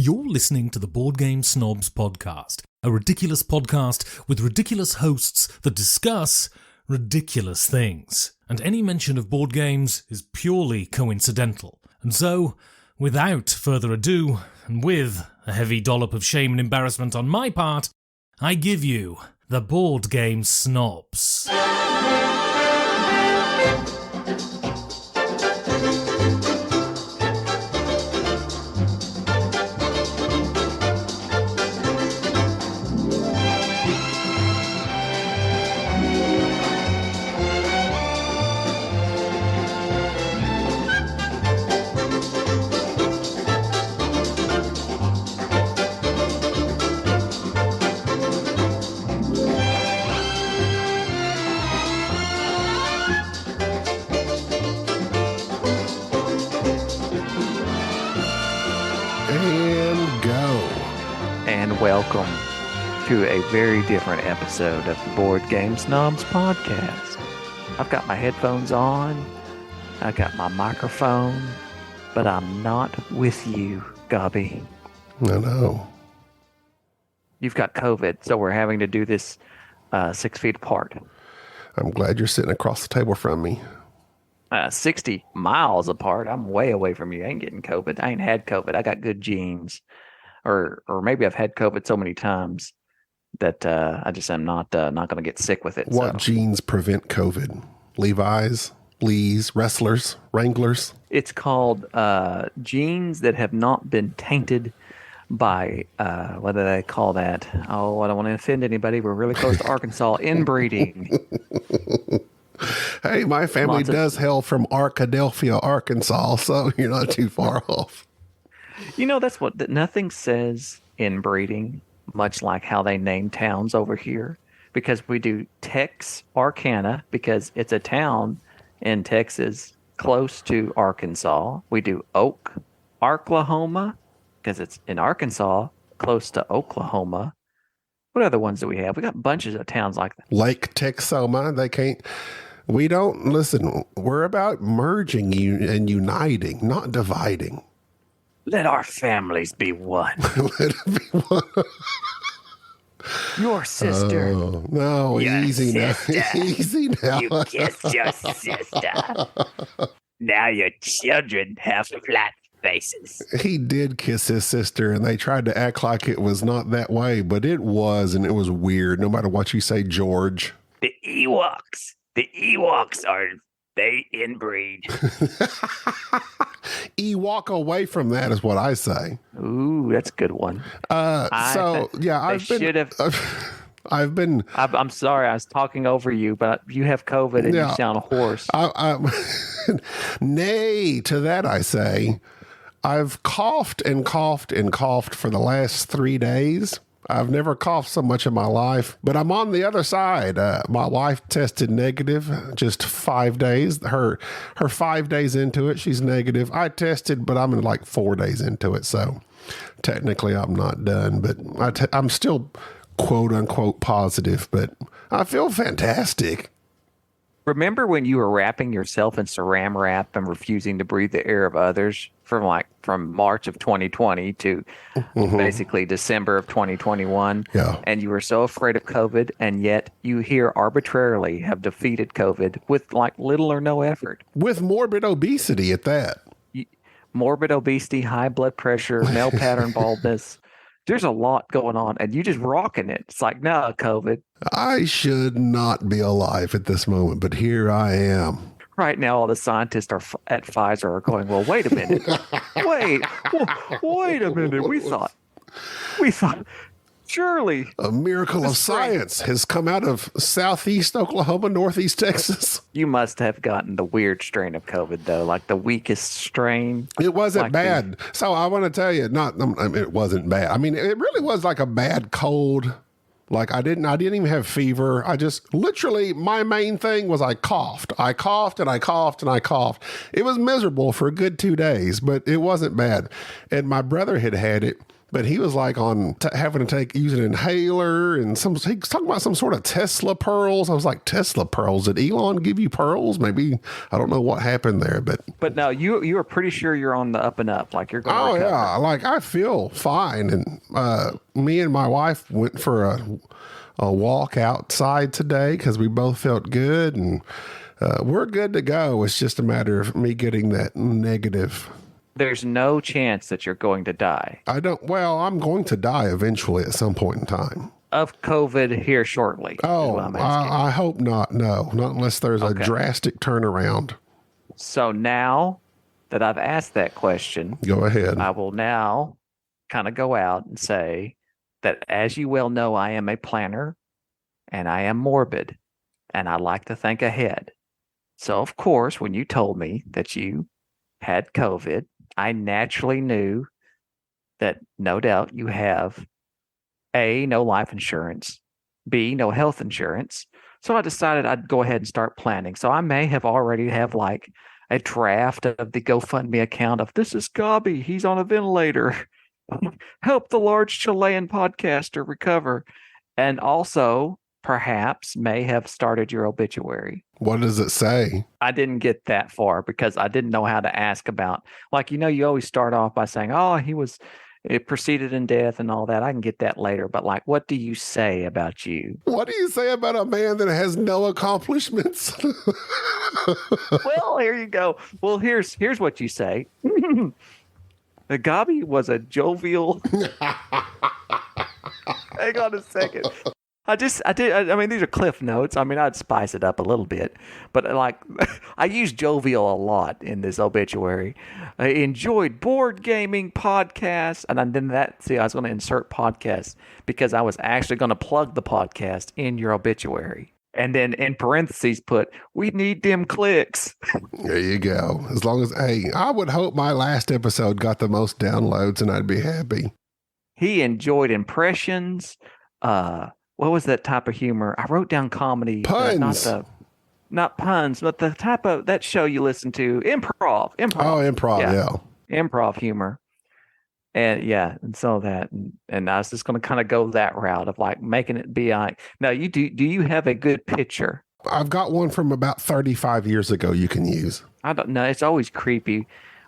You're listening to the Board Game Snobs podcast, a ridiculous podcast with ridiculous hosts that discuss ridiculous things. And any mention of board games is purely coincidental. And so, without further ado, and with a heavy dollop of shame and embarrassment on my part, I give you the Board Game Snobs. Welcome to a very different episode of the Board Game Snobs podcast. I've got my headphones on, I got my microphone, but I'm not with you, Gaby. No. You've got COVID, so we're having to do this 6 feet apart. I'm glad you're sitting across the table from me. 60 miles apart. I'm way away from you. I ain't getting COVID. I ain't had COVID. I got good genes. Or maybe I've had COVID so many times that I just am not going to get sick with it. What genes prevent COVID? Levi's, Lee's, wrestlers, Wranglers? It's called genes that have not been tainted by, what do they call that? Oh, I don't want to offend anybody. We're really close to Arkansas. Inbreeding. Hey, my family does hail from Arkadelphia, Arkansas, so you're not too far off. You know, that's what nothing says inbreeding, much like how they name towns over here, because we do Texarkana because it's a town in Texas close to Arkansas. We do Oak, Arklahoma, because it's in Arkansas close to Oklahoma. What other ones do we have? We got bunches of towns like that. Lake Texoma, we don't, listen, we're about merging and uniting, not dividing. Let our families be one. Let it be one. Your sister. Oh, no, easy sister. now. Easy now. You kissed your sister. Now your children have flat faces. He did kiss his sister, and they tried to act like it was not that way, but it was, and it was weird, no matter what you say, George. The Ewoks are... They inbreed. Walk away from that is what I say. Ooh, that's a good one. I've been. I'm sorry, I was talking over you, but you have COVID and you sound hoarse. Nay, to that I say, I've coughed and coughed and coughed for the last 3 days. I've never coughed so much in my life, but I'm on the other side. My wife tested negative just 5 days. Her 5 days into it, she's negative. I tested, but I'm in like 4 days into it. So technically I'm not done, but I'm still quote unquote positive, but I feel fantastic. Remember when you were wrapping yourself in saran wrap and refusing to breathe the air of others from March of 2020 to basically December of 2021? Yeah. And you were so afraid of COVID, and yet you here arbitrarily have defeated COVID with like little or no effort. With morbid obesity at that. Morbid obesity, high blood pressure, male pattern baldness. There's a lot going on, and you just rocking it. It's like, no, COVID. I should not be alive at this moment, but here I am. Right now, all the scientists at Pfizer are going, well, wait a minute. wait a minute. We thought, surely. A miracle of science has come out of Southeast Oklahoma, Northeast Texas. You must have gotten the weird strain of COVID, though, like the weakest strain. It wasn't bad. So I want to tell you, it wasn't bad. I mean, it really was like a bad cold. Like I didn't even have fever. I just literally, my main thing was I coughed and I coughed and I coughed. It was miserable for a good 2 days, but it wasn't bad. And my brother had it. but he was like having to use an inhaler and he was talking about some sort of Tesla pearls. I was like, Tesla pearls? Did Elon give you pearls? Maybe, I don't know what happened there, but no, you are pretty sure you're on the up and up. Like you're going to recover. Yeah. Like I feel fine. And, me and my wife went for a walk outside today because we both felt good, and, we're good to go. It's just a matter of me getting that negative. There's no chance that you're going to die. I'm going to die eventually at some point in time. Of COVID here shortly. Oh, I hope not. No, not unless there's a drastic turnaround. So now that I've asked that question, go ahead. I will now kind of go out and say that, as you well know, I am a planner and I am morbid and I like to think ahead. So, of course, when you told me that you had COVID, I naturally knew that no doubt you have A, no life insurance, B, no health insurance. So I decided I'd go ahead and start planning. So I may have already have like a draft of the GoFundMe account of, this is Gaby, he's on a ventilator. Help the large Chilean podcaster recover. And also perhaps may have started your obituary. What does it say? I didn't get that far because I didn't know how to ask about, like, you always start off by saying, oh, it proceeded in death and all that. I can get that later. But like, what do you say about you? What do you say about a man that has no accomplishments? Well, here you go. Well, here's what you say. Gaby was a jovial. Hang on a second. I mean, these are cliff notes. I mean, I'd spice it up a little bit, but like, I use jovial a lot in this obituary. I enjoyed board gaming podcasts. And then I was going to insert podcasts because I was actually going to plug the podcast in your obituary. And then in parentheses put, we need them clicks. There you go. As long as, I would hope my last episode got the most downloads and I'd be happy. He enjoyed impressions, what was that type of humor? I wrote down comedy. Puns. Not puns, but the type of that show you listen to. Improv. Oh, improv, yeah. Improv humor. And so that. And I was just going to kind of go that route of like making it be like, now do you have a good picture? I've got one from about 35 years ago you can use. I don't know. It's always creepy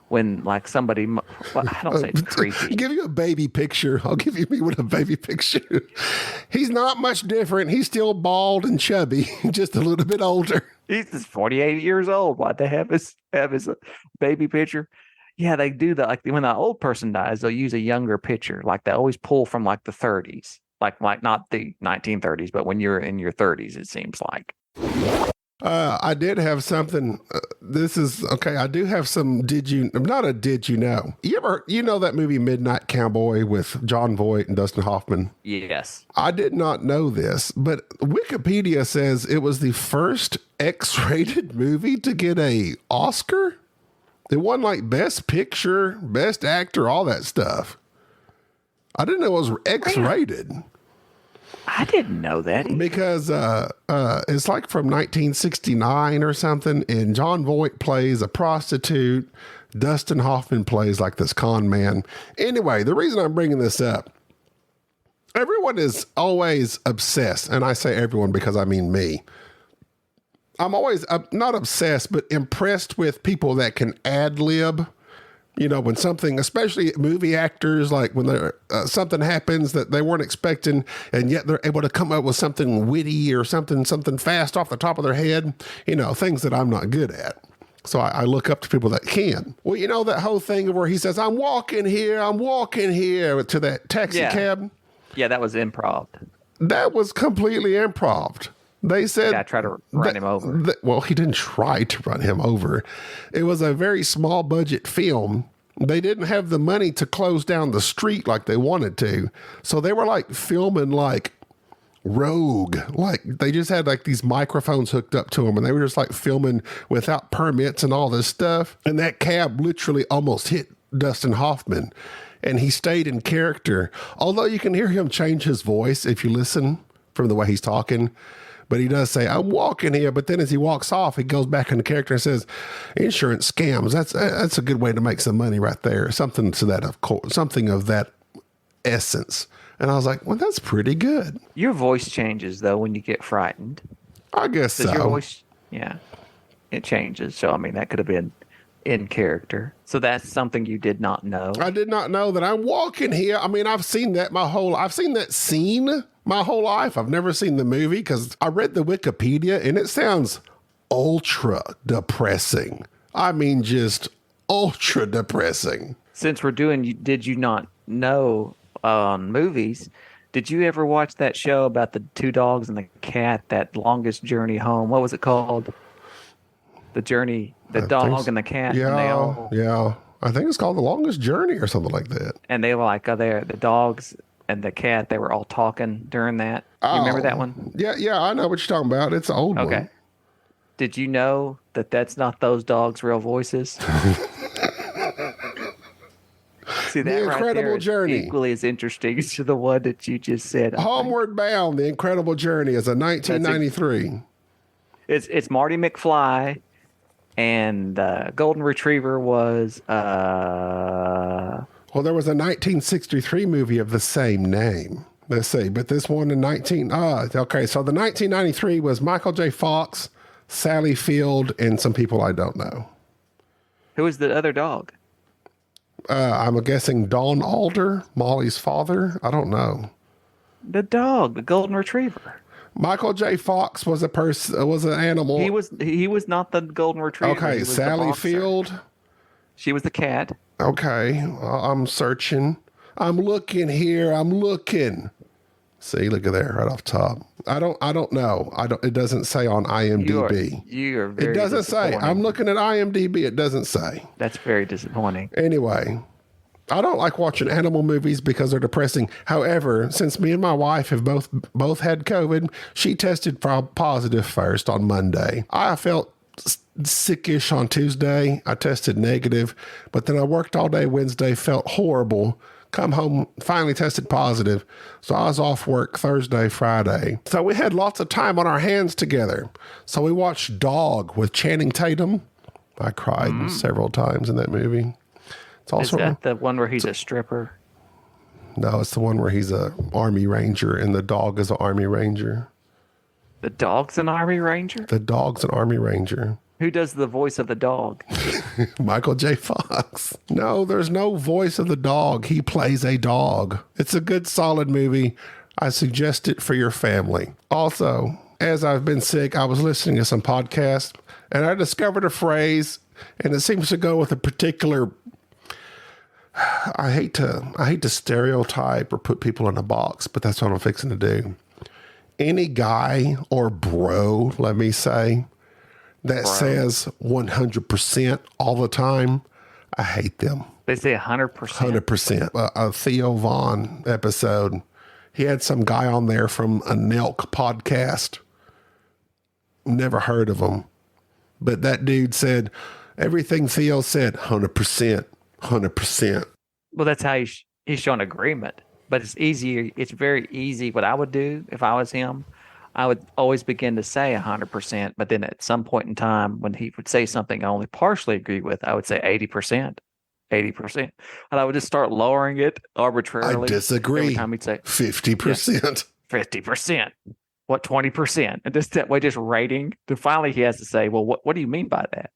when like somebody, I don't say it's creepy. Give you a baby picture. I'll give you me with a baby picture. He's not much different. He's still bald and chubby, just a little bit older. He's just 48 years old. Why they have his baby picture? Yeah, they do that. Like when the old person dies, they'll use a younger picture. Like they always pull from like the 30s, like not the 1930s, but when you're in your 30s, it seems like. I did have something. This is okay. I do have some. Did you know? You know that movie Midnight Cowboy with John Voight and Dustin Hoffman? Yes. I did not know this, but Wikipedia says it was the first X-rated movie to get a Oscar. It won like Best Picture, Best Actor, all that stuff. I didn't know it was X-rated. I didn't know that. Because it's like from 1969 or something, and John Voight plays a prostitute. Dustin Hoffman plays like this con man. Anyway, the reason I'm bringing this up, everyone is always obsessed, and I say everyone because I mean me. I'm always not obsessed, but impressed with people that can ad-lib. You know, when something, especially movie actors, like when something happens that they weren't expecting, and yet they're able to come up with something witty or something fast off the top of their head, you know, things that I'm not good at. So I look up to people that can. Well, you know, that whole thing where he says, I'm walking here to that taxi cab. Yeah, that was improv. That was completely improv. They said, I tried to run him over. Well, he didn't try to run him over. It was a very small budget film. They didn't have the money to close down the street like they wanted to. So they were like filming like rogue. Like they just had like these microphones hooked up to them and they were just like filming without permits and all this stuff. And that cab literally almost hit Dustin Hoffman. And he stayed in character. Although you can hear him change his voice if you listen from the way he's talking. But he does say, I'm walking here. But then as he walks off, he goes back into character and says, insurance scams. That's a good way to make some money right there. Something of that essence. And I was like, well, that's pretty good. Your voice changes though when you get frightened. I guess Does so. your voice? Yeah, it changes. So I mean, that could have been in character. So that's something you did not know. I did not know that I'm walking here. I mean, I've seen that scene my whole life. I've never seen the movie because I read the Wikipedia and it sounds ultra depressing. I mean, just ultra depressing. Since we're doing, did you not know on movies? Did you ever watch that show about the two dogs and the cat, that longest journey home? What was it called? The journey, the dog and the cat. Yeah, and yeah. I think it's called The Longest Journey or something like that. And they were like, the dogs and the cat, they were all talking during that. You remember that one? Yeah, I know what you're talking about. It's an old one. Okay. Did you know that that's not those dogs' real voices? See, that The Incredible right there Journey. is equally as interesting as the one that you just said. Homeward Bound, The Incredible Journey is a 1993. It's Marty McFly, and Golden Retriever was Well, there was a 1963 movie of the same name. Let's see, but this one in okay, so the 1993 was Michael J. Fox, Sally Field, and some people I don't know. Who was the other dog? I'm guessing Don Alder, Molly's father. I don't know. The dog, the Golden Retriever. Michael J. Fox was was an animal. He was not the Golden Retriever. Okay, Sally Field. She was the cat. Okay, I'm searching. I'm looking here. I'm looking. See, look at there, right off top. I don't know. It doesn't say on IMDb. You are very It doesn't say. I'm looking at IMDb. It doesn't say. That's very disappointing. Anyway, I don't like watching animal movies because they're depressing. However, since me and my wife have both had COVID, she tested positive first on Monday. I felt sickish on Tuesday. I tested negative, but then I worked all day Wednesday, felt horrible. Come home, finally tested positive. So I was off work Thursday, Friday. So we had lots of time on our hands together. So we watched Dog with Channing Tatum. I cried several times in that movie. It's also Is that the one where he's a stripper? No, it's the one where he's a Army Ranger and the dog is an Army Ranger. The dog's an Army Ranger? The dog's an Army Ranger. Who does the voice of the dog? Michael J. Fox. No, there's no voice of the dog. He plays a dog. It's a good, solid movie. I suggest it for your family. Also, as I've been sick, I was listening to some podcasts and I discovered a phrase, and it seems to go with a particular. I hate to stereotype or put people in a box, but that's what I'm fixing to do. Any guy or bro, let me say, that says 100% all the time, I hate them. They say 100%. 100%. A Theo Vaughn episode, he had some guy on there from a Nelk podcast. Never heard of him. But that dude said, everything Theo said, 100%, 100%. Well, that's how he's showing agreement. But it's easier. It's very easy. What I would do if I was him, I would always begin to say 100%, but then at some point in time when he would say something I only partially agree with, I would say 80%, 80%. And I would just start lowering it arbitrarily. I disagree. Every time he'd say 50%. 50%. What, 20%? And just that way, just rating. Then finally he has to say, well, what do you mean by that?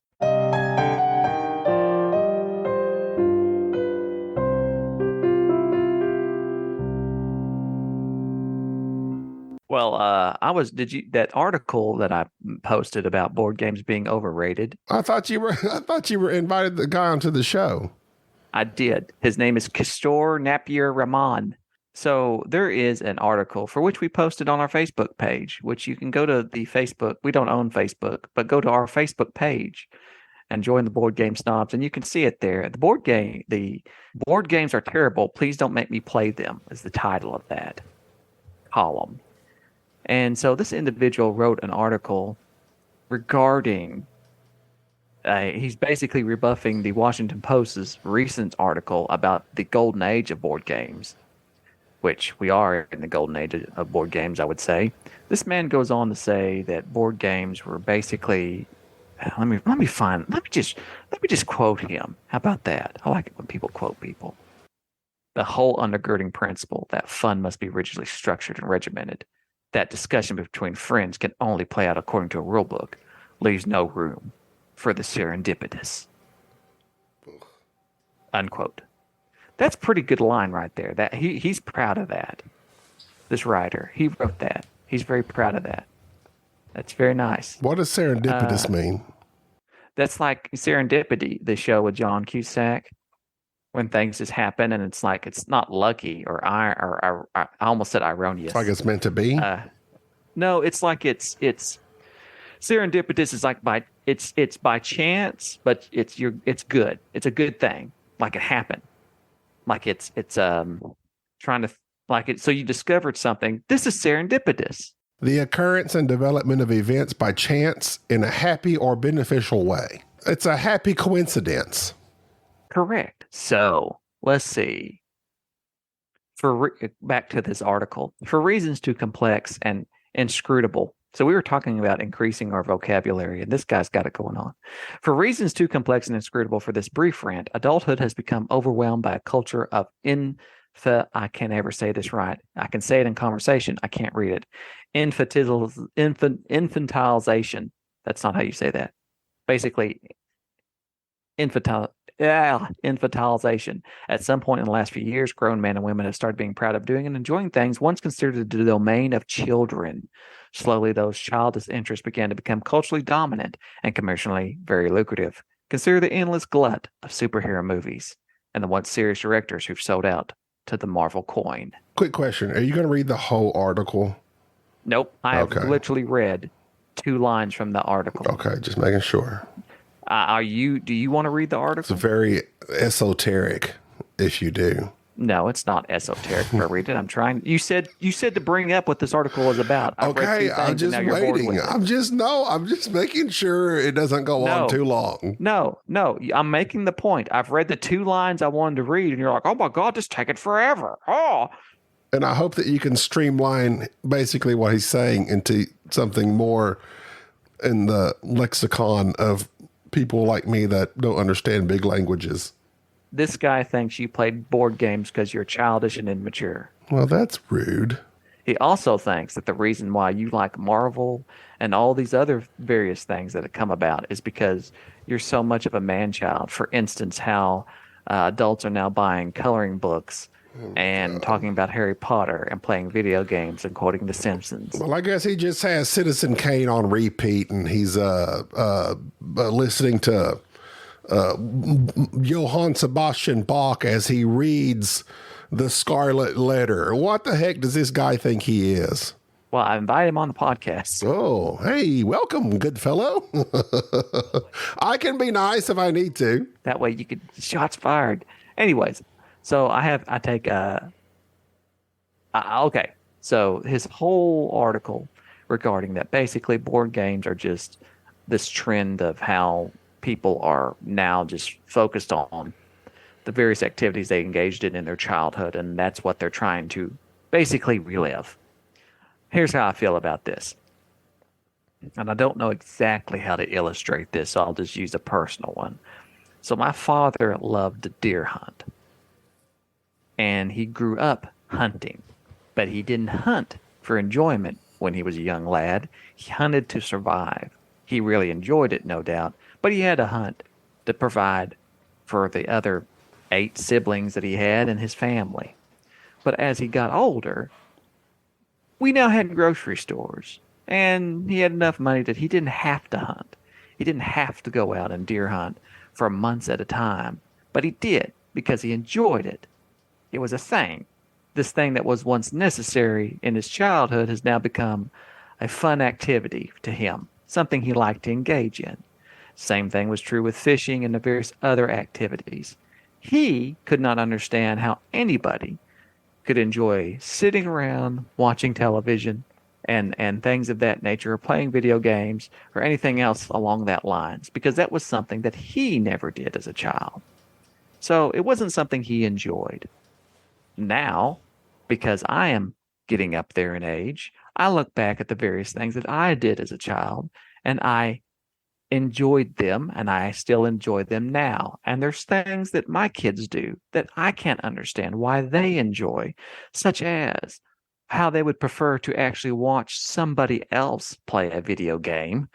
Well, that article that I posted about board games being overrated? I thought you were invited the guy onto the show. I did. His name is Kishore Napier Rahman. So there is an article for which we posted on our Facebook page, which you can go to the Facebook. We don't own Facebook, but go to our Facebook page and join the Board Game Snobs, and you can see it there. The board games are terrible. Please don't make me play them is the title of that column. And so this individual wrote an article regarding, he's basically rebuffing the Washington Post's recent article about the golden age of board games, which we are in the golden age of board games, I would say. This man goes on to say that board games were basically, let me just quote him. How about that? I like it when people quote people. The whole undergirding principle that fun must be rigidly structured and regimented, that discussion between friends can only play out according to a rule book, leaves no room for the serendipitous. Unquote. That's a pretty good line right there. That he's proud of that. This writer, he wrote that. He's very proud of that. That's very nice. What does serendipitous mean? That's like Serendipity, the show with John Cusack, when things just happen and it's like it's not lucky or I almost said erroneous. It's like it's meant to be. No, it's like it's serendipitous is like it's by chance, but it's good. It's a good thing. Like it happened. Like it's trying to like it. So you discovered something. This is serendipitous. The occurrence and development of events by chance in a happy or beneficial way. It's a happy coincidence. Correct. So let's see. Back to this article. For reasons too complex and inscrutable. So we were talking about increasing our vocabulary, and this guy's got it going on. For reasons too complex and inscrutable for this brief rant, adulthood has become overwhelmed by a culture of I can't ever say this right. I can say it in conversation. I can't read it. Infantilization. That's not how you say that. Basically, infantilization. At some point in the last few years, grown men and women have started being proud of doing and enjoying things once considered the domain of children. Slowly, those childish interests began to become culturally dominant and commercially very lucrative. Consider the endless glut of superhero movies and the once serious directors who've sold out to the Marvel coin. Quick question. Are you going to read the whole article? Nope. I have literally read 2 lines from the article. Okay, just making sure. Do you want to read the article? It's very esoteric if you do. No, it's not esoteric if I read it. I'm trying. You said to bring up what this article is about. Okay, I'm just waiting. I'm just making sure it doesn't go on too long. No, I'm making the point. I've read the 2 lines I wanted to read, and you're like, oh my God, just take it forever. Oh. And I hope that you can streamline basically what he's saying into something more in the lexicon of people like me that don't understand big languages. This guy thinks you played board games because you're childish and immature. Well, that's rude. He also thinks that the reason why you like Marvel and all these other various things that have come about is because you're so much of a man-child. For instance, how adults are now buying coloring books and talking about Harry Potter and playing video games and quoting The Simpsons. Well, I guess he just has Citizen Kane on repeat, and he's listening to Johann Sebastian Bach as he reads The Scarlet Letter. What the heck does this guy think he is? Well, I invited him on the podcast. Oh, hey, welcome, good fellow. I can be nice if I need to. That way you could, shots fired. Anyways, so okay. So his whole article regarding that, basically board games are just this trend of how people are now just focused on the various activities they engaged in their childhood, and that's what they're trying to basically relive. Here's how I feel about this. And I don't know exactly how to illustrate this, so I'll just use a personal one. So my father loved to deer hunt. And he grew up hunting. But he didn't hunt for enjoyment when he was a young lad. He hunted to survive. He really enjoyed it, no doubt. But he had to hunt to provide for the other 8 siblings that he had and his family. But as he got older, we now had grocery stores, and he had enough money that he didn't have to hunt. He didn't have to go out and deer hunt for months at a time, but he did because he enjoyed it. It was a thing. This thing that was once necessary in his childhood has now become a fun activity to him, something he liked to engage in. Same thing was true with fishing and the various other activities. He could not understand how anybody could enjoy sitting around watching television and things of that nature, or playing video games or anything else along that lines, because that was something that he never did as a child. So it wasn't something he enjoyed. Now, because I am getting up there in age, I look back at the various things that I did as a child, and I enjoyed them, and I still enjoy them now. And there's things that my kids do that I can't understand why they enjoy, such as how they would prefer to actually watch somebody else play a video game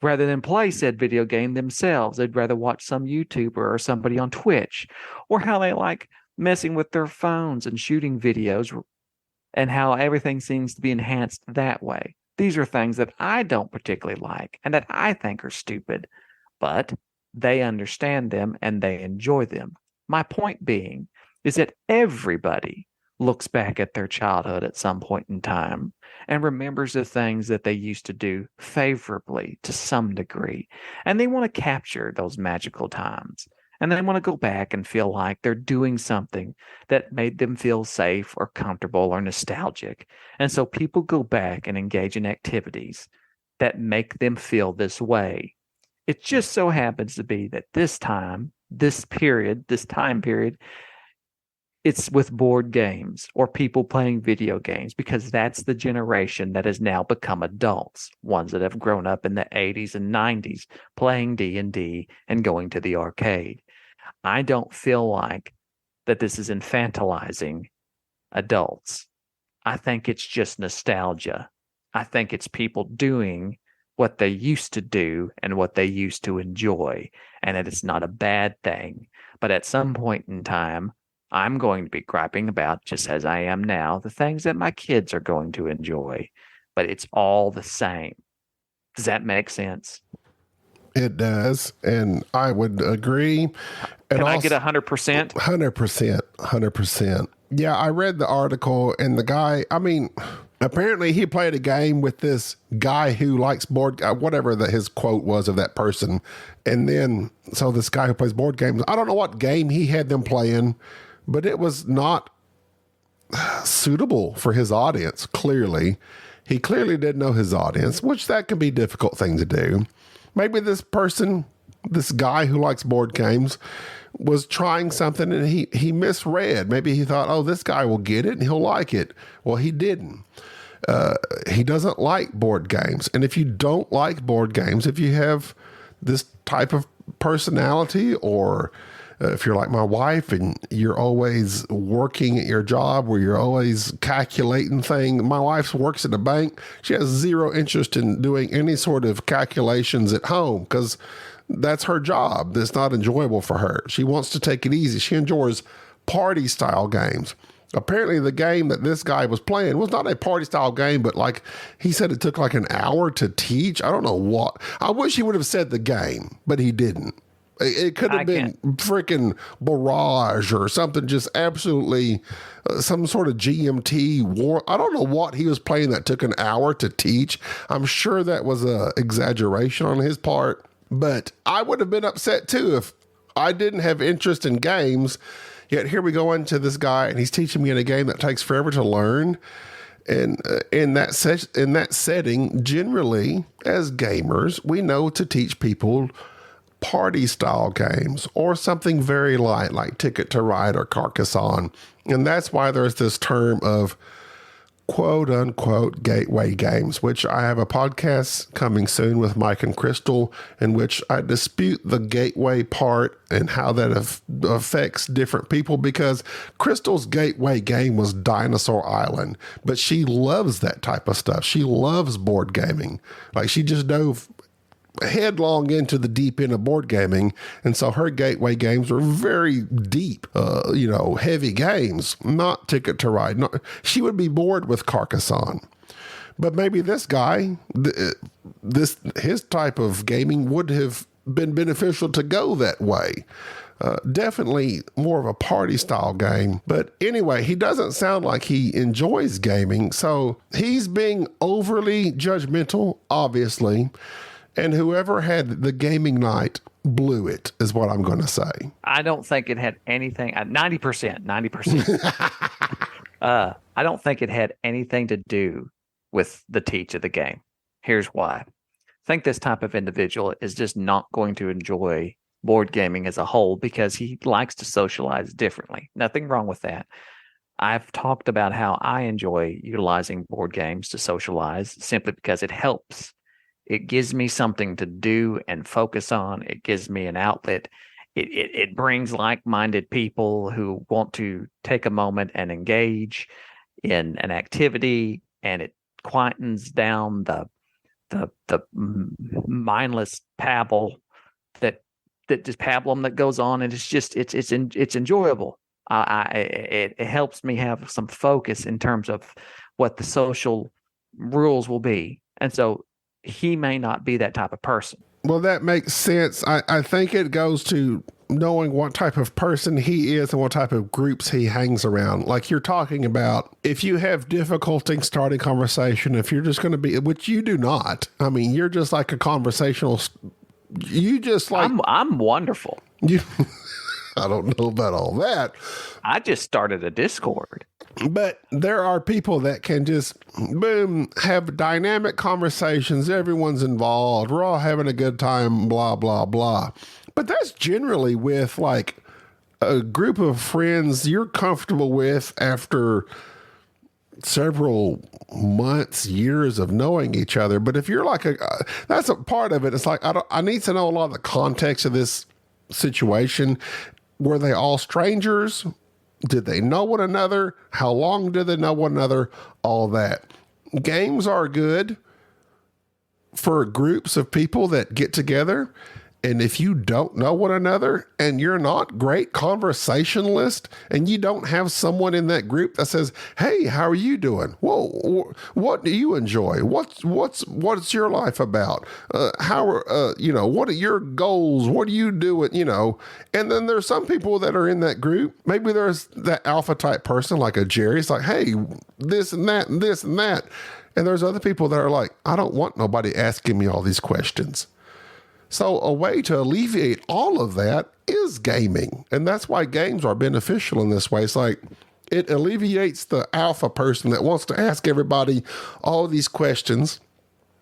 rather than play said video game themselves. They'd rather watch some YouTuber or somebody on Twitch, or how they like messing with their phones and shooting videos, and how everything seems to be enhanced that way. These are things that I don't particularly like and that I think are stupid, but they understand them and they enjoy them. My point being is that everybody looks back at their childhood at some point in time and remembers the things that they used to do favorably to some degree. And they want to capture those magical times. And they want to go back and feel like they're doing something that made them feel safe or comfortable or nostalgic. And so people go back and engage in activities that make them feel this way. It just so happens to be that this time period, it's with board games or people playing video games, because that's the generation that has now become adults, ones that have grown up in the 80s and 90s playing D&D and going to the arcade. I don't feel like that this is infantilizing adults. I think it's just nostalgia. I think it's people doing what they used to do and what they used to enjoy, and that it's not a bad thing. But at some point in time, I'm going to be griping about, just as I am now, the things that my kids are going to enjoy. But it's all the same. Does that make sense? It does, and I would agree. Can I get 100%? 100%, 100%. Yeah, I read the article, and the guy, I mean, apparently he played a game with this guy who likes whatever his quote was of that person. And then, so this guy who plays board games, I don't know what game he had them playing, but it was not suitable for his audience, clearly. He clearly didn't know his audience, which that can be a difficult thing to do. Maybe this person, this guy who likes board games, was trying something and he misread. Maybe he thought, oh, this guy will get it and he'll like it. Well, he didn't. He doesn't like board games. And if you don't like board games, if you have this type of personality, or if you're like my wife and you're always working at your job where you're always calculating things. My wife works at a bank. She has zero interest in doing any sort of calculations at home because that's her job. That's not enjoyable for her. She wants to take it easy. She enjoys party style games. Apparently the game that this guy was playing was not a party style game, but like he said, it took like an hour to teach. I don't know what. I wish he would have said the game, but he didn't. It could have been freaking Barrage or something, just absolutely some sort of GMT war. I don't know what he was playing that took an hour to teach. I'm sure that was an exaggeration on his part, but I would have been upset too if I didn't have interest in games. Yet here we go into this guy and he's teaching me in a game that takes forever to learn. And in that setting, generally as gamers, we know to teach people party style games or something very light like Ticket to Ride or Carcassonne. And that's why there's this term of quote unquote gateway games, which I have a podcast coming soon with Mike and Crystal, in which I dispute the gateway part and how that affects different people, because Crystal's gateway game was Dinosaur Island, but she loves that type of stuff. She loves board gaming. Like she just dove headlong into the deep end of board gaming, and so her gateway games are very deep, heavy games, not Ticket to Ride. She would be bored with Carcassonne. But maybe this guy, his type of gaming would have been beneficial to go that way. Definitely more of a party style game. But anyway, he doesn't sound like he enjoys gaming, so he's being overly judgmental, obviously. And whoever had the gaming night blew it, is what I'm going to say. I don't think it had anything, 90%. I don't think it had anything to do with the teach of the game. Here's why. I think this type of individual is just not going to enjoy board gaming as a whole because he likes to socialize differently. Nothing wrong with that. I've talked about how I enjoy utilizing board games to socialize simply because it helps. It gives me something to do and focus on. It gives me an outlet. It brings like-minded people who want to take a moment and engage in an activity, and it quietens down the mindless babble that just pablum that goes on, and it's enjoyable. It helps me have some focus in terms of what the social rules will be, and so he may not be that type of person. Well, that makes sense. I think it goes to knowing what type of person he is and what type of groups he hangs around. Like you're talking about, if you have difficulty starting conversation, if you're just going to be, which you do not. I mean, you're just like a conversational. You just like I'm wonderful. You. I don't know about all that. I just started a Discord. But there are people that can just, boom, have dynamic conversations. Everyone's involved. We're all having a good time, blah, blah, blah. But that's generally with like a group of friends you're comfortable with after several months, years of knowing each other. But if you're like that's a part of it. It's like, I need to know a lot of the context of this situation. Were they all strangers? Did they know one another? How long did they know one another? All that. Games are good for groups of people that get together. And if you don't know one another and you're not great conversationalist and you don't have someone in that group that says, hey, how are you doing? Whoa, what do you enjoy? What's your life about? What are your goals? What are you doing? And then there's some people that are in that group. Maybe there's that alpha type person like a Jerry. It's like, hey, this and that and this and that. And there's other people that are like, I don't want nobody asking me all these questions. So a way to alleviate all of that is gaming. And that's why games are beneficial in this way. It's like it alleviates the alpha person that wants to ask everybody all of these questions.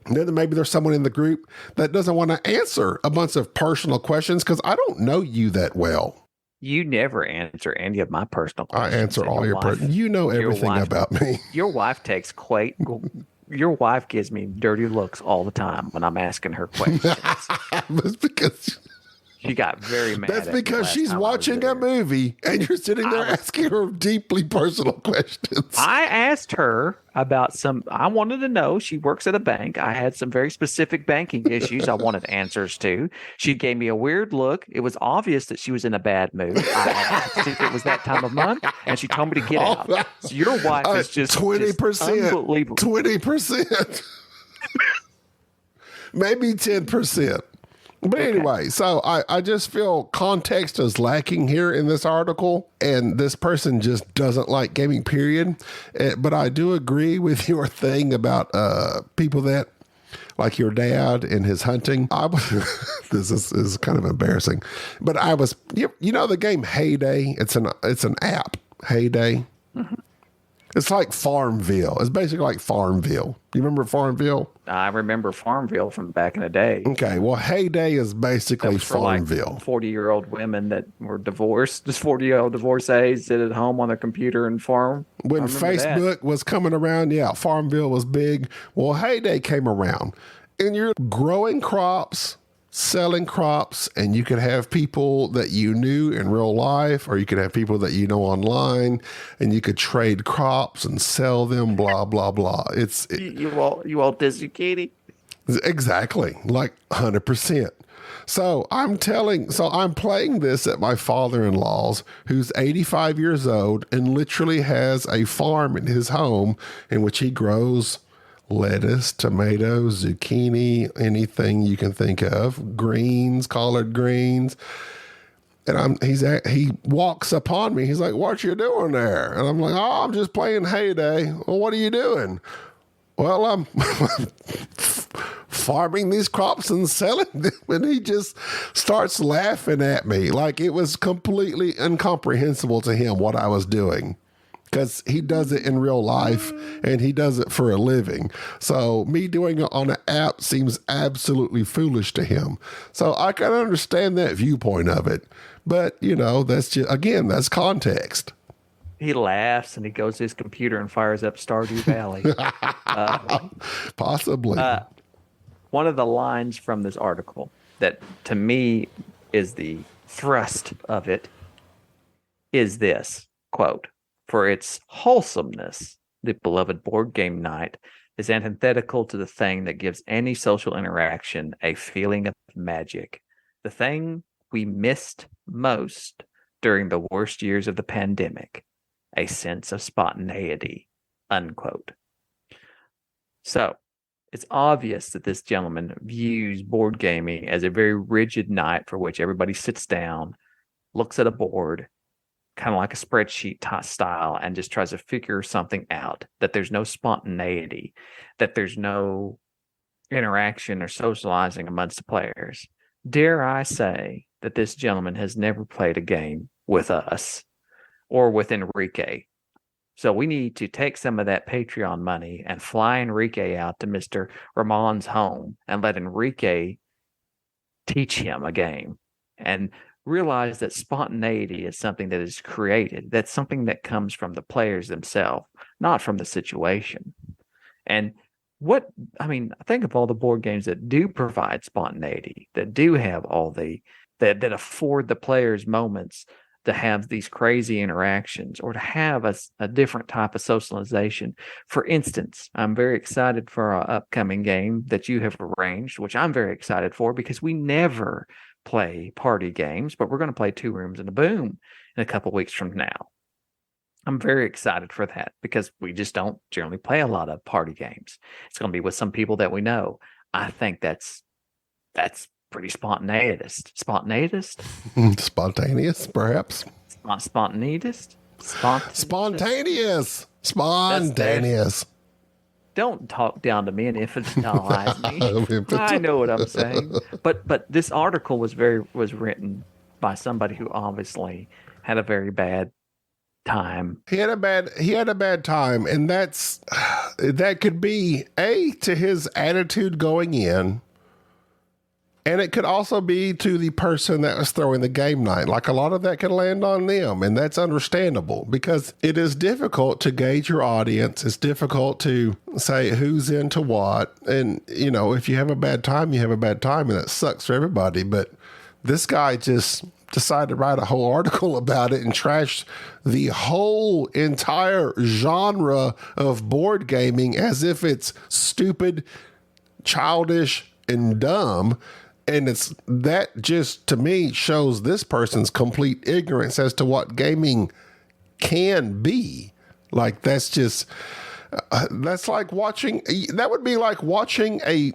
And then maybe there's someone in the group that doesn't want to answer a bunch of personal questions because I don't know you that well. You never answer any of my personal questions. I answer all your personal. You know everything about me. Your wife takes Your wife gives me dirty looks all the time when I'm asking her questions. That's because she got very mad. That's because she's watching a movie and you're sitting there asking her deeply personal questions. I asked her about I wanted to know, she works at a bank. I had some very specific banking issues I wanted answers to. She gave me a weird look. It was obvious that she was in a bad mood. I asked if it was that time of month, and she told me to get out. So your wife is just 20%. Unbelievable. 20%. Maybe 10%. But anyway, so I just feel context is lacking here in this article, and this person just doesn't like gaming, period. But I do agree with your thing about people that, like your dad and his hunting. This is kind of embarrassing, but I was, the game Heyday. It's an app, Heyday. Mm-hmm. It's like Farmville. It's basically like Farmville. You remember Farmville? I remember Farmville from back in the day. Okay, well, Heyday is basically Farmville. Like 40-year-old women that were divorced, just 40-year-old divorcees sit at home on their computer and farm. When Facebook was coming around, Farmville was big. Well, Heyday came around, and you're growing crops, selling crops, and you could have people that you knew in real life, or you could have people that you know online, and you could trade crops and sell them, blah, blah, blah. You all Disney Katie? Exactly, like 100%. So I'm playing this at my father-in-law's, who's 85 years old and literally has a farm in his home in which he grows lettuce, tomatoes, zucchini, anything you can think of, greens, collard greens. And he walks upon me. He's like, what you doing there? And I'm like, oh, I'm just playing Heyday. Well, what are you doing? Well, I'm farming these crops and selling them. And he just starts laughing at me like it was completely incomprehensible to him what I was doing. Because he does it in real life and he does it for a living. So me doing it on an app seems absolutely foolish to him. So I can understand that viewpoint of it. But, that's just, again, that's context. He laughs and he goes to his computer and fires up Stardew Valley. Possibly. one of the lines from this article that to me is the thrust of it is this quote: "For its wholesomeness, the beloved board game night is antithetical to the thing that gives any social interaction a feeling of magic, the thing we missed most during the worst years of the pandemic, a sense of spontaneity," unquote. So it's obvious that this gentleman views board gaming as a very rigid night for which everybody sits down, looks at a board, kind of like a spreadsheet style, and just tries to figure something out, that there's no spontaneity, that there's no interaction or socializing amongst the players. Dare I say that this gentleman has never played a game with us or with Enrique. So we need to take some of that Patreon money and fly Enrique out to Mr. Ramon's home and let Enrique teach him a game and realize that spontaneity is something that is created. That's something that comes from the players themselves, not from the situation. And think of all the board games that do provide spontaneity, that do have all that afford the players moments to have these crazy interactions or to have a different type of socialization. For instance, I'm very excited for our upcoming game that you have arranged, which I'm very excited for because we never play party games, but we're going to play Two Rooms and a Boom in a couple weeks from now. I'm very excited for that because we just don't generally play a lot of party games. It's going to be with some people that we know. I think that's pretty spontaneous. Spontaneous, perhaps. Spontaneous. Don't talk down to me and infantilize me. I know what I'm saying. But this article was written by somebody who obviously had a very bad time. He had a bad time, and that could be to his attitude going in. And it could also be to the person that was throwing the game night. Like a lot of that could land on them. And that's understandable because it is difficult to gauge your audience. It's difficult to say who's into what. And, if you have a bad time, you have a bad time. And it sucks for everybody. But this guy just decided to write a whole article about it and trashed the whole entire genre of board gaming as if it's stupid, childish, and dumb. And that just, to me, shows this person's complete ignorance as to what gaming can be. Like, that's like that would be like watching a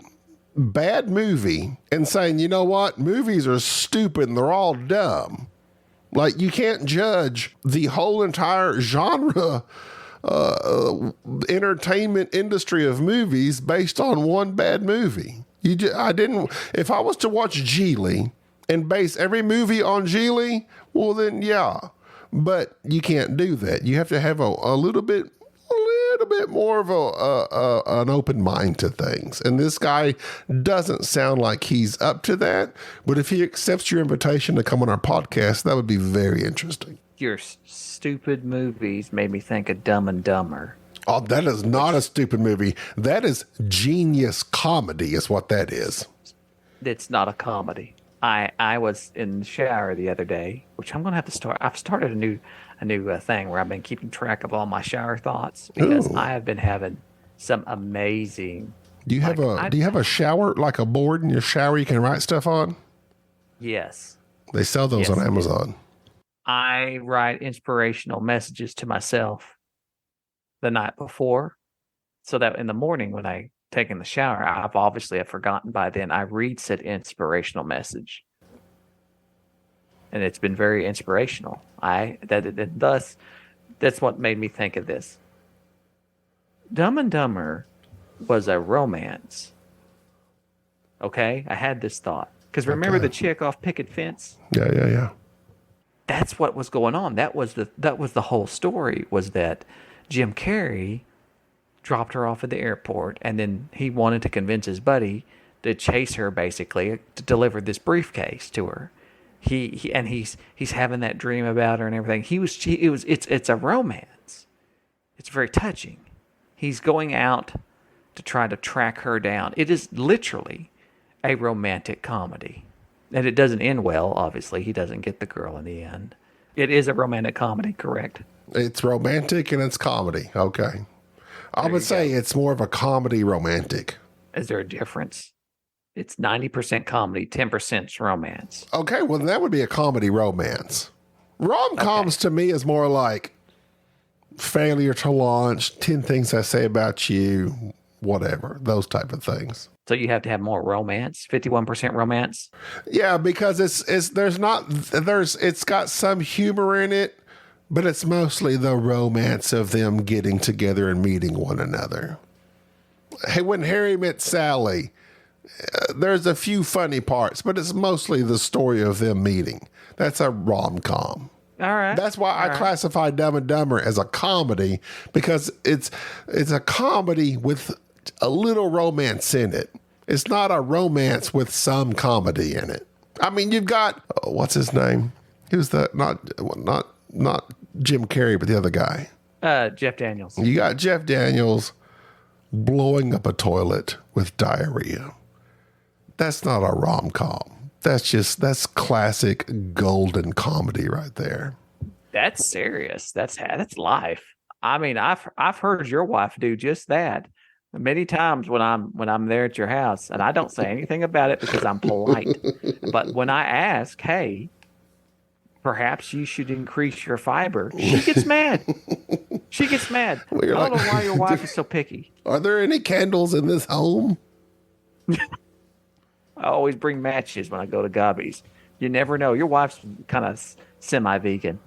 bad movie and saying, you know what, movies are stupid and they're all dumb. Like, you can't judge the whole entire genre, entertainment industry of movies based on one bad movie. If I was to watch Geely and base every movie on Geely, well then, yeah, but you can't do that. You have to have a little bit more of an open mind to things. And this guy doesn't sound like he's up to that, but if he accepts your invitation to come on our podcast, that would be very interesting. Your stupid movies made me think of Dumb and Dumber. Oh, that is not a stupid movie. That is genius comedy is what that is. It's not a comedy. I was in the shower the other day, which I'm going to have to start. I've started a new thing where I've been keeping track of all my shower thoughts because I have been having some amazing. Do you have a shower, like a board in your shower you can write stuff on? Yes. They sell those on Amazon. I write inspirational messages to myself the night before, so that in the morning when I take in the shower, I've obviously forgotten by then. I read said inspirational message, and it's been very inspirational. Thus, that's what made me think of this. Dumb and Dumber was a romance. Okay, I had this thought because remember the chick off picket fence? Yeah. That's what was going on. That was the whole story. Was that Jim Carrey dropped her off at the airport, and then he wanted to convince his buddy to chase her, basically to deliver this briefcase to her. He's having that dream about her and everything. It's a romance. It's very touching. He's going out to try to track her down. It is literally a romantic comedy. And it doesn't end well, obviously. He doesn't get the girl in the end. It is a romantic comedy, correct? It's romantic and it's comedy. Okay. I would say it's more of a comedy romantic. Is there a difference? It's 90% comedy, 10% romance. Okay, well, that would be a comedy romance. Rom-coms to me is more like Failure to Launch, 10 Things I Say About You, whatever, those type of things. So you have to have more romance, 51% romance? Yeah, because it's got some humor in it, but it's mostly the romance of them getting together and meeting one another. Hey, when Harry met Sally, there's a few funny parts, but it's mostly the story of them meeting. That's a rom-com. All right. That's why I classify Dumb and Dumber as a comedy, because it's a comedy with a little romance in it. It's not a romance with some comedy in it. I mean, you've got what's his name? Who's the not Jim Carrey, but the other guy. Jeff Daniels. You got Jeff Daniels blowing up a toilet with diarrhea. That's not a rom-com. That's classic golden comedy right there. That's serious. That's life. I mean, I've heard your wife do just that many times when I'm there at your house, and I don't say anything about it because I'm polite. But when I ask, hey, perhaps you should increase your fiber, she gets mad. She gets mad. I don't know why your wife is so picky. Are there any candles in this home? I always bring matches when I go to Gaby's. You never know. Your wife's kind of semi-vegan.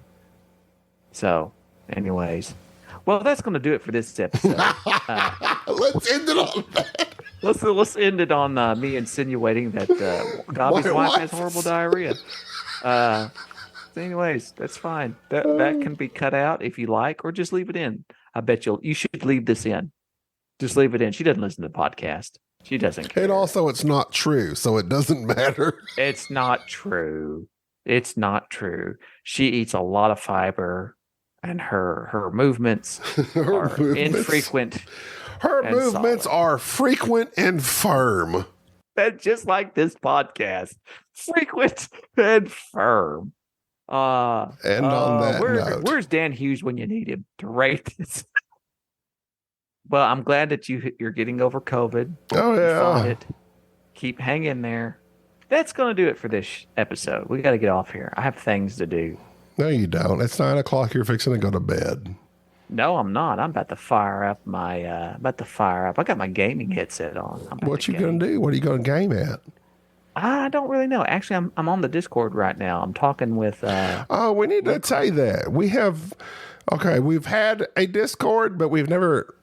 So, anyways. Well, that's going to do it for this episode. Let's end it on that. Let's end it on me insinuating that Gaby's wife has horrible diarrhea. Anyways, that's fine. That can be cut out if you like, or just leave it in. I bet you should leave this in. Just leave it in. She doesn't listen to the podcast. She doesn't care. And also, it's not true, so it doesn't matter. It's not true. It's not true. She eats a lot of fiber, and her movements are infrequent. Her movements are frequent and firm. That's just like this podcast. Frequent and firm. And on that note, where's Dan Hughes when you need him to rate this? Well, I'm glad that you're getting over COVID. Oh, yeah. Keep hanging there. That's going to do it for this episode. We got to get off here. I have things to do. No, you don't. It's 9 o'clock. You're fixing to go to bed. No, I'm not. I'm about to fire up I got my gaming headset on. What you going to do? What are you going to game at? I don't really know. Actually, I'm on the Discord right now. I'm talking with... we need to say that. We've had a Discord, but we've never,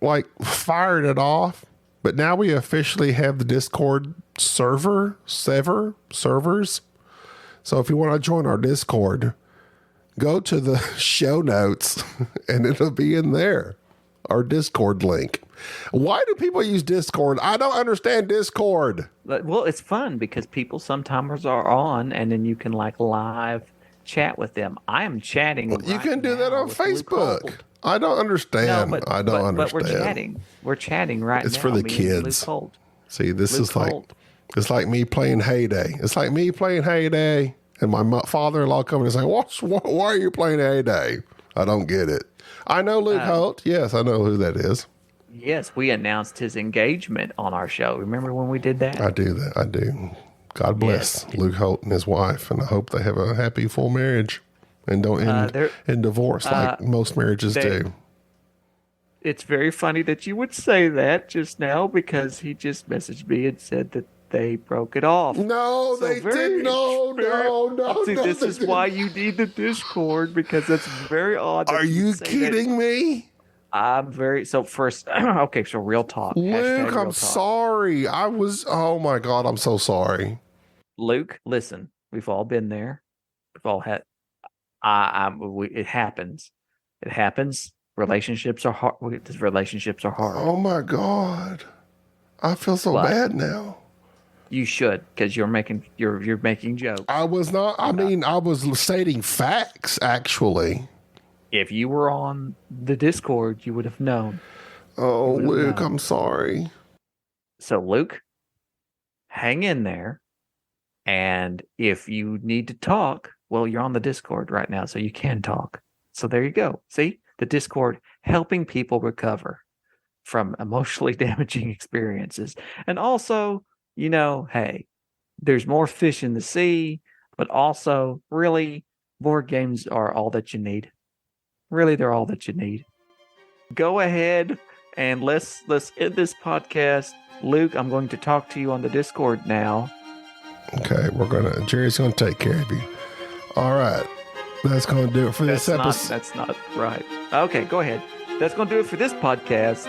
fired it off. But now we officially have the Discord servers. So if you want to join our Discord, go to the show notes, and it'll be in there. Our Discord link. Why do people use Discord? I don't understand Discord. Well, it's fun because people sometimes are on, and then you can live chat with them. I am chatting. You can do that on Facebook. I don't understand. No, but we're chatting. We're chatting right now. It's for the kids. See, this is it's like me playing Heyday. It's like me playing Heyday, and my father-in-law coming and saying, "Why are you playing Heyday?" I don't get it. I know Luke Holt. Yes, I know who that is. Yes, we announced his engagement on our show. Remember when we did that? I do. God bless Luke Holt and his wife, and I hope they have a happy, full marriage and don't end in divorce like most marriages do. It's very funny that you would say that just now because he just messaged me and said that they broke it off. No, they didn't. No. See, this is why you need the Discord, because that's very odd. Are you kidding me? I'm very... So first... Okay, so real talk. Luke, I'm sorry. Oh my God, I'm so sorry. Luke, listen. We've all been there. We've all had... it happens. It happens. Relationships are hard. Relationships are hard. Oh my God. I feel so bad now. You should, because you're making jokes. I was not... I was stating facts, actually. If you were on the Discord, you would have known. Oh, Luke, I'm sorry. So, Luke, hang in there. And if you need to talk, well, you're on the Discord right now, so you can talk. So there you go. See, the Discord helping people recover from emotionally damaging experiences. And also, hey, there's more fish in the sea, but also, really, board games are all that you need. Really, they're all that you need. Go ahead and let's end this podcast. Luke, I'm going to talk to you on the Discord now. Okay, Jerry's gonna take care of you. All right, that's gonna do it for this episode. That's not right. Okay, go ahead. That's gonna do it for this podcast.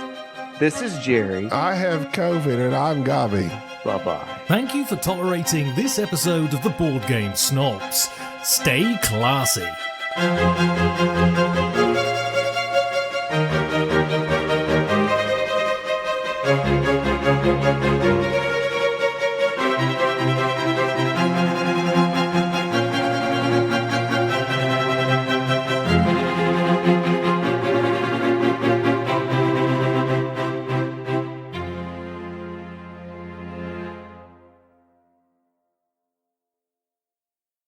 This is Jerry. I have COVID and I'm Gaby. Bye-bye. Thank you for tolerating this episode of the Board Game Snobs. Stay classy.